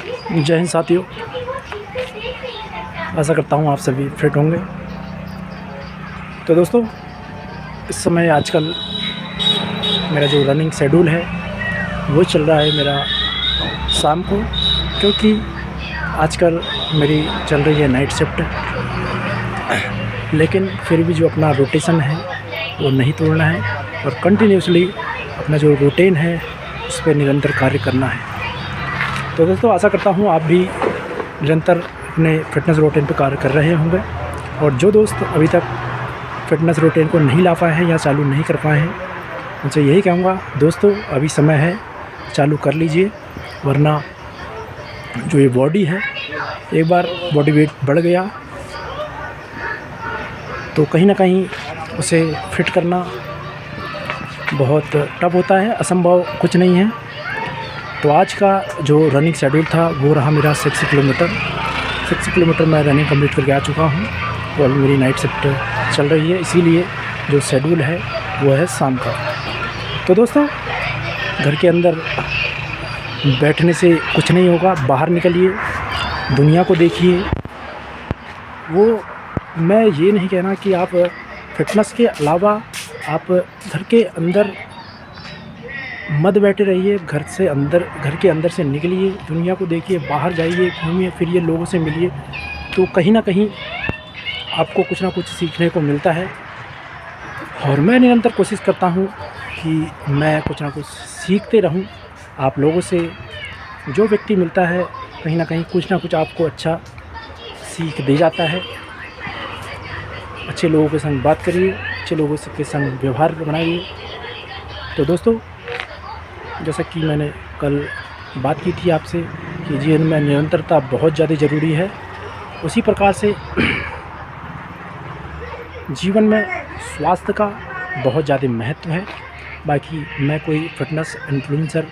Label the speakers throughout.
Speaker 1: जय हिंद साथियों, आशा करता हूँ आप सभी फिट होंगे। तो दोस्तों, इस समय आजकल मेरा जो रनिंग शेड्यूल है वो चल रहा है मेरा शाम को, क्योंकि आजकल मेरी चल रही है नाइट शिफ्ट। लेकिन फिर भी जो अपना रोटेशन है वो नहीं तोड़ना है और कंटिन्यूसली अपना जो रूटीन है उस पर निरंतर कार्य करना है। तो दोस्तों, आशा करता हूँ आप भी निरंतर अपने फ़िटनेस रूटीन पर कार्य कर रहे होंगे। और जो दोस्त अभी तक फ़िटनेस रूटीन को नहीं ला पाए हैं या चालू नहीं कर पाए हैं, उनसे यही कहूँगा दोस्तों, अभी समय है, चालू कर लीजिए। वरना जो ये बॉडी है, एक बार बॉडी वेट बढ़ गया तो कहीं ना कहीं उसे फिट करना बहुत टफ होता है, असंभव कुछ नहीं है। तो आज का जो रनिंग शेड्यूल था वो रहा मेरा 6 किलोमीटर मैं रनिंग कंप्लीट करके आ चुका हूँ और मेरी नाइट शिफ्ट चल रही है, इसीलिए जो शेड्यूल है वो है शाम का। तो दोस्तों, घर के अंदर बैठने से कुछ नहीं होगा, बाहर निकलिए, दुनिया को देखिए। वो मैं ये नहीं कहना कि आप फिटनेस के अलावा आप घर के अंदर मत बैठे रहिए, घर के अंदर से निकलिए, दुनिया को देखिए, बाहर जाइए, घूमिए फिरिए, लोगों से मिलिए। तो कहीं ना कहीं आपको कुछ ना कुछ सीखने को मिलता है। और मैं निरंतर कोशिश करता हूँ कि मैं कुछ ना कुछ सीखते रहूँ आप लोगों से। जो व्यक्ति मिलता है कहीं ना कहीं कुछ ना कुछ आपको अच्छा सीख दे जाता है। अच्छे लोगों के संग बात करिए, अच्छे लोगों के संग व्यवहार बनाइए। तो दोस्तों, जैसा कि मैंने कल बात की थी आपसे कि जीवन में निरंतरता बहुत ज़्यादा ज़रूरी है, उसी प्रकार से जीवन में स्वास्थ्य का बहुत ज़्यादा महत्व है। बाकी मैं कोई फिटनेस इन्फ्लुएंसर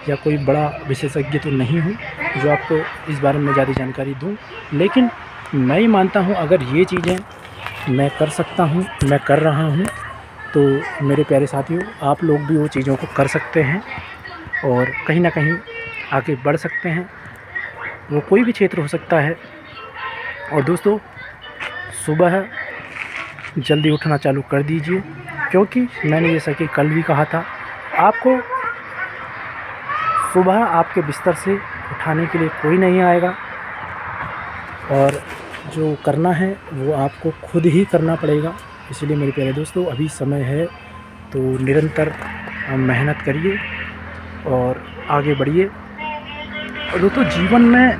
Speaker 1: या कोई बड़ा विशेषज्ञ तो नहीं हूँ जो आपको इस बारे में ज़्यादा जानकारी दूँ, लेकिन मैं ये मानता हूँ अगर ये चीज़ें मैं कर सकता हूँ, मैं कर रहा हूँ, तो मेरे प्यारे साथियों, आप लोग भी वो चीज़ों को कर सकते हैं और कहीं ना कहीं आगे बढ़ सकते हैं। वो कोई भी क्षेत्र हो सकता है। और दोस्तों, सुबह जल्दी उठना चालू कर दीजिए, क्योंकि मैंने जैसा कि कल भी कहा था, आपको सुबह आपके बिस्तर से उठाने के लिए कोई नहीं आएगा और जो करना है वो आपको खुद ही करना पड़ेगा। इसलिए मेरे प्यारे दोस्तों, अभी समय है तो निरंतर मेहनत करिए और आगे बढ़िए। और दोस्तों, जीवन में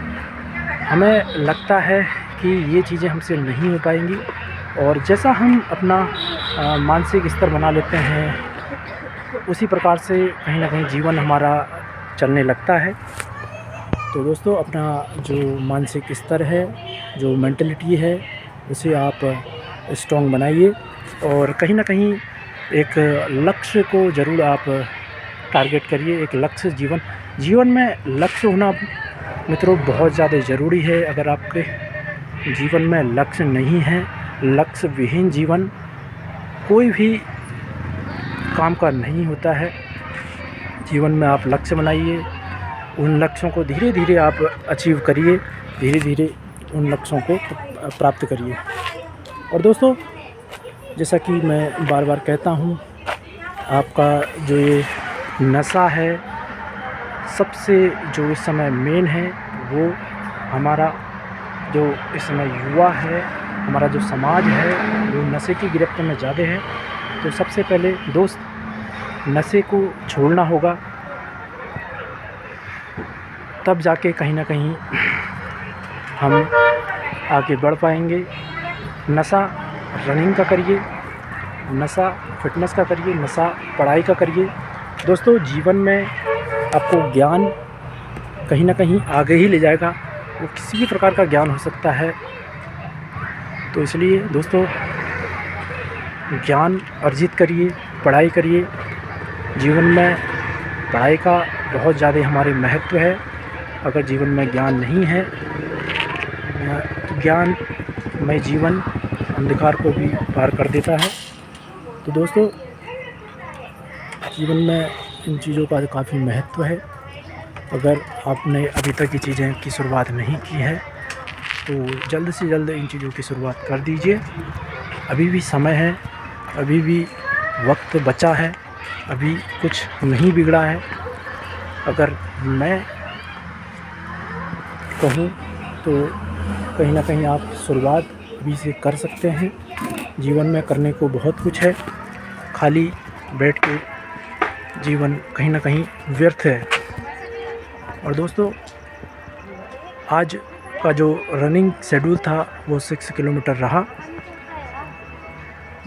Speaker 1: हमें लगता है कि ये चीज़ें हमसे नहीं हो पाएंगी, और जैसा हम अपना मानसिक स्तर बना लेते हैं उसी प्रकार से कहीं ना कहीं जीवन हमारा चलने लगता है। तो दोस्तों, अपना जो मानसिक स्तर है, जो मेंटलिटी है, उसे आप स्ट्रॉन्ग बनाइए और कहीं ना कहीं एक लक्ष्य को ज़रूर आप टारगेट करिए। एक लक्ष्य जीवन में लक्ष्य होना मित्रों बहुत ज़्यादा ज़रूरी है। अगर आपके जीवन में लक्ष्य नहीं है, लक्ष्य विहीन जीवन कोई भी काम का नहीं होता है। जीवन में आप लक्ष्य बनाइए, उन लक्ष्यों को धीरे धीरे आप अचीव करिए, धीरे धीरे उन लक्ष्यों को प्राप्त करिए। और दोस्तों, जैसा कि मैं बार बार कहता हूँ, आपका जो ये नशा है, सबसे जो इस समय मेन है, वो हमारा जो इस समय युवा है, हमारा जो समाज है, वो नशे की गिरफ्त में ज़्यादा है। तो सबसे पहले दोस्त, नशे को छोड़ना होगा, तब जाके कहीं ना कहीं हम आगे बढ़ पाएंगे। नशा रनिंग का करिए, नशा फिटनेस का करिए, नशा पढ़ाई का करिए। दोस्तों, जीवन में आपको ज्ञान कहीं ना कहीं आगे ही ले जाएगा, वो किसी भी प्रकार का ज्ञान हो सकता है। तो इसलिए दोस्तों, ज्ञान अर्जित करिए, पढ़ाई करिए। जीवन में पढ़ाई का बहुत ज़्यादा हमारे महत्व है। अगर जीवन में ज्ञान नहीं है, ज्ञान में जीवन अंधकार को भी पार कर देता है। तो दोस्तों, जीवन में इन चीज़ों का काफ़ी महत्व है अगर आपने अभी तक ये चीज़ें की शुरुआत नहीं की है तो जल्द से जल्द इन चीज़ों की शुरुआत कर दीजिए। अभी भी समय है, अभी भी वक्त बचा है, अभी कुछ नहीं बिगड़ा है। अगर मैं कहूँ तो कहीं ना कहीं आप शुरुआत अभी से कर सकते हैं। जीवन में करने को बहुत कुछ है, खाली बैठ के जीवन कहीं ना कहीं व्यर्थ है। और दोस्तों, आज का जो रनिंग शेड्यूल था वो 6 किलोमीटर रहा।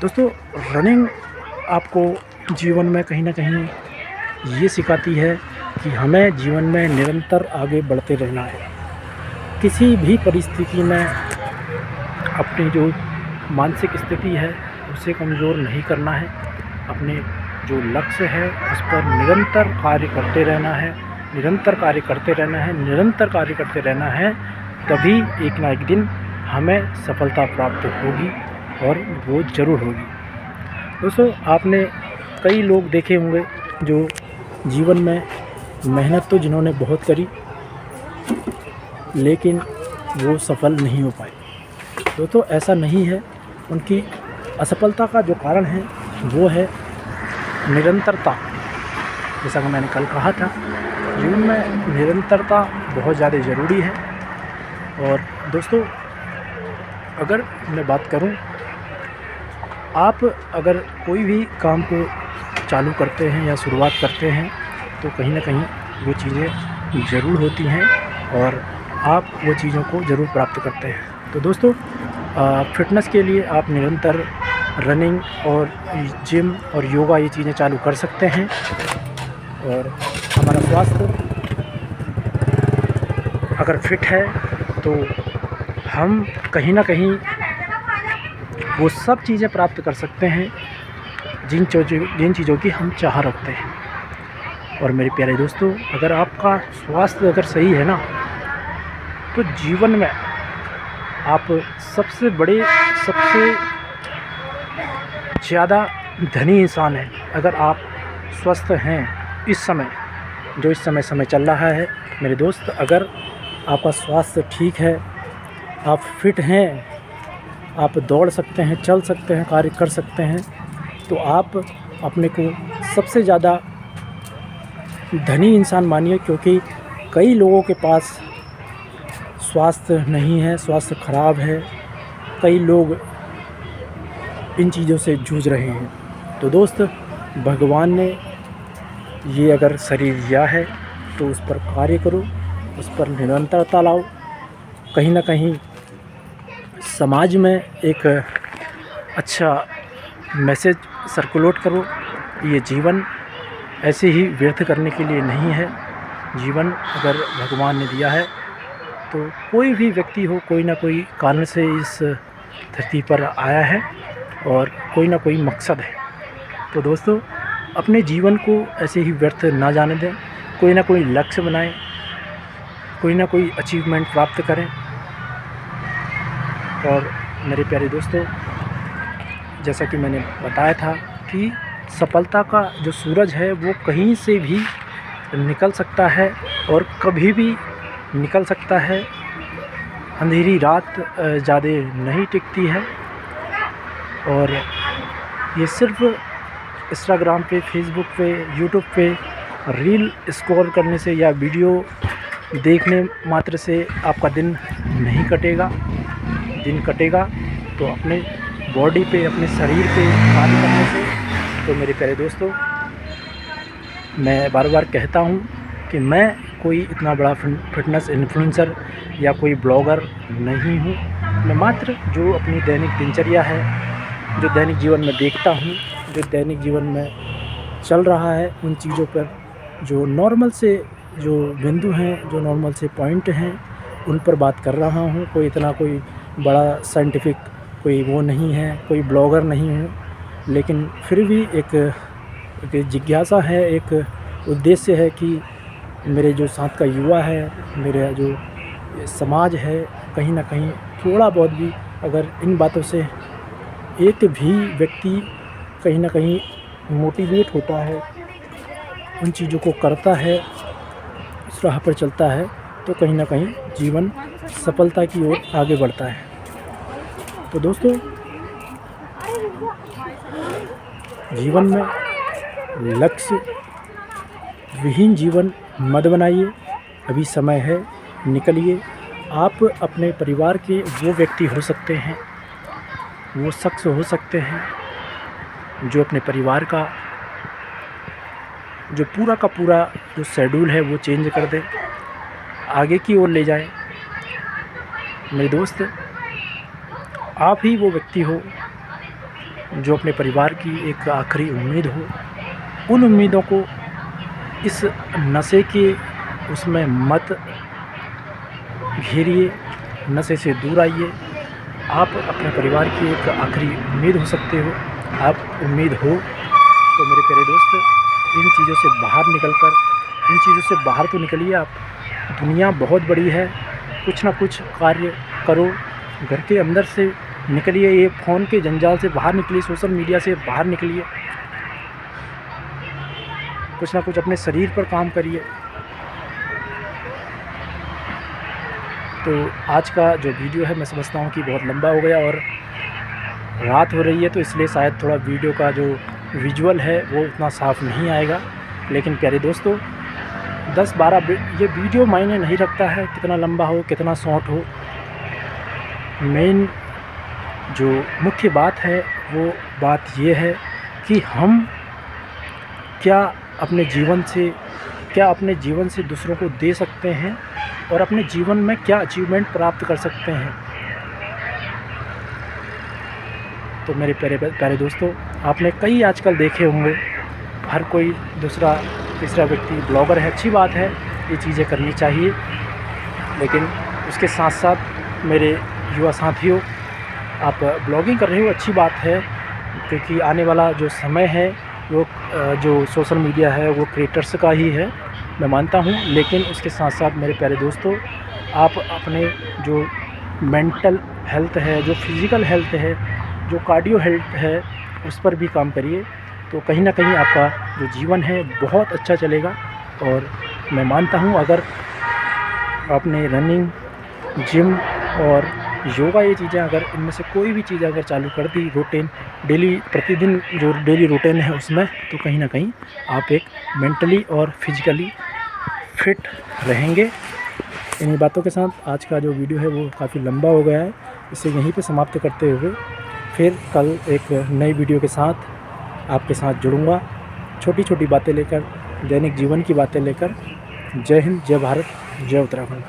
Speaker 1: दोस्तों, रनिंग आपको जीवन में कहीं ना कहीं ये सिखाती है कि हमें जीवन में निरंतर आगे बढ़ते रहना है। किसी भी परिस्थिति में अपनी जो मानसिक स्थिति है उसे कमज़ोर नहीं करना है। अपने जो लक्ष्य है उस पर निरंतर कार्य करते रहना है, निरंतर कार्य करते रहना है, निरंतर कार्य करते रहना है। तभी एक ना एक दिन हमें सफलता प्राप्त होगी और वो ज़रूर होगी। दोस्तों, आपने कई लोग देखे होंगे जो जीवन में मेहनत तो जिन्होंने बहुत करी लेकिन वो सफल नहीं हो पाए। दोस्तों, ऐसा नहीं है। उनकी असफलता का जो कारण है वो है निरंतरता। जैसा कि मैंने कल कहा था, जीवन में निरंतरता बहुत ज़्यादा ज़रूरी है। और दोस्तों, अगर मैं बात करूं, आप अगर कोई भी काम को चालू करते हैं या शुरुआत करते हैं तो कहीं ना कहीं वो चीज़ें ज़रूर होती हैं और आप वो चीज़ों को ज़रूर प्राप्त करते हैं। तो दोस्तों, फ़िटनेस के लिए आप निरंतर रनिंग और जिम और योगा ये चीज़ें चालू कर सकते हैं। और हमारा स्वास्थ्य अगर फिट है तो हम कहीं ना कहीं वो सब चीज़ें प्राप्त कर सकते हैं जिन चीज़ों की हम चाह रखते हैं। और मेरे प्यारे दोस्तों, अगर आपका स्वास्थ्य अगर सही है ना तो जीवन में आप सबसे ज़्यादा धनी इंसान हैं। अगर आप स्वस्थ हैं इस समय, जो इस समय चल रहा है मेरे दोस्त, अगर आपका स्वास्थ्य ठीक है, आप फिट हैं, आप दौड़ सकते हैं, चल सकते हैं, कार्य कर सकते हैं, तो आप अपने को सबसे ज़्यादा धनी इंसान मानिए। क्योंकि कई लोगों के पास स्वास्थ्य नहीं है, स्वास्थ्य खराब है, कई लोग इन चीज़ों से जूझ रहे हैं। तो दोस्त, भगवान ने ये अगर शरीर दिया है तो उस पर कार्य करो, उस पर निरंतरता लाओ। कहीं ना कहीं समाज में एक अच्छा मैसेज सर्कुलेट करो। ये जीवन ऐसे ही व्यर्थ करने के लिए नहीं है। जीवन अगर भगवान ने दिया है तो कोई भी व्यक्ति हो, कोई ना कोई कारण से इस धरती पर आया है और कोई ना कोई मकसद है। तो दोस्तों, अपने जीवन को ऐसे ही व्यर्थ ना जाने दें। कोई ना कोई लक्ष्य बनाएं, कोई ना कोई अचीवमेंट प्राप्त करें। और मेरे प्यारे दोस्तों, जैसा कि मैंने बताया था कि सफलता का जो सूरज है वो कहीं से भी निकल सकता है और कभी भी निकल सकता है। अंधेरी रात ज़्यादा नहीं टिकती है। और ये सिर्फ इंस्टाग्राम पे, फेसबुक पे, यूट्यूब पे रील स्क्रॉल करने से या वीडियो देखने मात्र से आपका दिन नहीं कटेगा। दिन कटेगा तो अपने बॉडी पे, अपने शरीर पे कार्य करने से। तो मेरे प्यारे दोस्तों, मैं बार बार कहता हूँ कि मैं कोई इतना बड़ा फिटनेस इन्फ्लुएंसर या कोई ब्लॉगर नहीं हूँ। मैं मात्र जो अपनी दैनिक दिनचर्या है, जो दैनिक जीवन में देखता हूँ, जो दैनिक जीवन में चल रहा है, उन चीज़ों पर जो नॉर्मल से जो बिंदु हैं, जो नॉर्मल से पॉइंट हैं, उन पर बात कर रहा हूँ। कोई इतना कोई बड़ा साइंटिफिक कोई वो नहीं है, कोई ब्लॉगर नहीं हूँ। लेकिन फिर भी एक जिज्ञासा है, एक उद्देश्य है कि मेरे जो साथ का युवा है, मेरा जो समाज है, कहीं ना कहीं थोड़ा बहुत भी अगर इन बातों से एक भी व्यक्ति कहीं ना कहीं मोटिवेट होता है, उन चीज़ों को करता है, उस राह पर चलता है तो कहीं ना कहीं जीवन सफलता की ओर आगे बढ़ता है। तो दोस्तों, जीवन में लक्ष्य विहीन जीवन मत बनाइए। अभी समय है, निकलिए। आप अपने परिवार के वो व्यक्ति हो सकते हैं, वो शख्स हो सकते हैं जो अपने परिवार का जो पूरा का पूरा जो शेड्यूल है वो चेंज कर दें, आगे की ओर ले जाएं। मेरे दोस्त, आप ही वो व्यक्ति हो जो अपने परिवार की एक आखिरी उम्मीद हो। उन उम्मीदों को इस नशे के उसमें मत घेरिए, नशे से दूर आइए। आप अपने परिवार की एक आखिरी उम्मीद हो सकते हो। आप उम्मीद हो तो मेरे प्यारे दोस्त, इन चीज़ों से बाहर निकलकर इन चीज़ों से बाहर तो निकलिए आप। दुनिया बहुत बड़ी है, कुछ ना कुछ कार्य करो, घर के अंदर से निकलिए, ये फ़ोन के जंजाल से बाहर निकलिए, सोशल मीडिया से बाहर निकलिए, कुछ ना कुछ अपने शरीर पर काम करिए। तो आज का जो वीडियो है मैं समझता हूँ कि बहुत लंबा हो गया और रात हो रही है, तो इसलिए शायद थोड़ा वीडियो का जो विजुअल है वो उतना साफ़ नहीं आएगा। लेकिन प्यारे दोस्तों, 10-12 ये वीडियो मायने नहीं रखता है कितना लंबा हो कितना शॉर्ट हो। मेन जो मुख्य बात है वो बात ये है कि हम क्या अपने जीवन से दूसरों को दे सकते हैं और अपने जीवन में क्या अचीवमेंट प्राप्त कर सकते हैं। तो मेरे प्यारे दोस्तों, आपने कई आजकल देखे होंगे, हर कोई दूसरा तीसरा व्यक्ति ब्लॉगर है। अच्छी बात है, ये चीज़ें करनी चाहिए, लेकिन उसके साथ साथ मेरे युवा साथियों, आप ब्लॉगिंग कर रहे हो, अच्छी बात है, क्योंकि आने वाला जो समय है वो जो सोशल मीडिया है वो क्रिएटर्स का ही है, मैं मानता हूँ। लेकिन उसके साथ साथ मेरे प्यारे दोस्तों, आप अपने जो मेंटल हेल्थ है, जो फिज़िकल हेल्थ है, जो कार्डियो हेल्थ है, उस पर भी काम करिए। तो कहीं ना कहीं आपका जो जीवन है बहुत अच्छा चलेगा। और मैं मानता हूँ, अगर आपने रनिंग, जिम और योगा, ये चीज़ें अगर इनमें से कोई भी चीज़ अगर चालू कर दी रूटीन, डेली प्रतिदिन जो डेली रूटीन है उसमें, तो कहीं ना कहीं आप एक मेंटली और फिज़िकली फिट रहेंगे। इन्हीं बातों के साथ आज का जो वीडियो है वो काफ़ी लंबा हो गया है, इसे यहीं पे समाप्त करते हुए फिर कल एक नई वीडियो के साथ आपके साथ जुड़ूंगा, छोटी छोटी बातें लेकर, दैनिक जीवन की बातें लेकर। जय हिंद, जय भारत, जय उत्तराखंड।